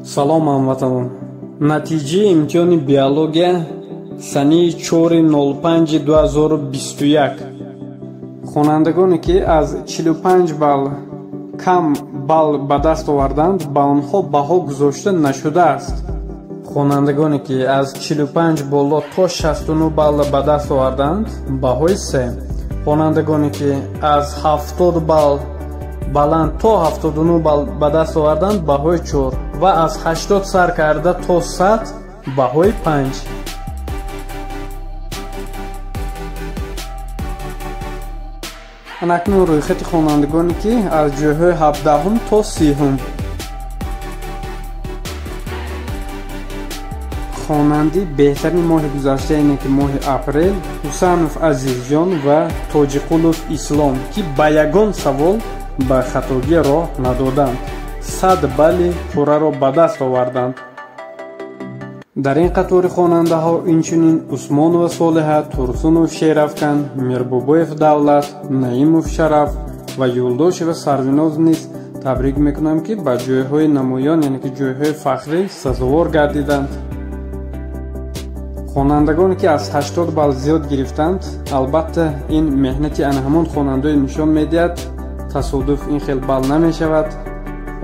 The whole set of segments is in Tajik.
Салом ҳамватанон. Натиҷаи имтиҳони биология санаи 4/05/2021. хонандагоне ки аз 45 балл кам балл ба даст оварданд, ба онҳо баҳо гузошта нашудааст. хонандагоне ки аз 45 боло то 69 балл ба даст оварданд, баҳои 3. хонандагоне ки аз 70 балл баланд то 79 балл ба даст оварданд, баҳои 4 ва аз 80 сар карда то 100 баҳои 5. анакнун рӯйхати хонандагоне ки аз ҷойҳои 17 то 30. хонанди беҳтарини моҳи гузашта яъне ки моҳи апрел Ҳусанов Азизҷон ва Тоҷиқулов Ислом ки ба ягон савол ба хатогӣ роҳ надоданд, 100 балли пурраро ба даст оварданд. дар ин қатори хонандаҳо инчунин Усмонова Солиҳа, Турсунов Шерафкан, Мирбобоев Давлат, Наимов Шараф ва Юлдошева Сарвиноз низ табрик мекунам ки ба ҷойҳои намоён яъне ки ҷойҳои фахрӣ сазовор гардиданд. хонандагоне ки аз 80 балл зиёд гирифтанд, албатта ин меҳнати ана ҳамон хонандаҳое нишон медиҳад, тасодуф ин хел балл намешавад.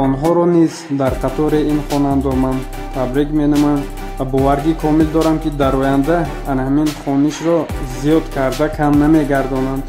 онҳоро низ дар қатори ин хонандо ман табрик менамам ва боваргии комил дорам ки дар оянда ана ҳамин хонишро зиёд карда кам намегардонанд.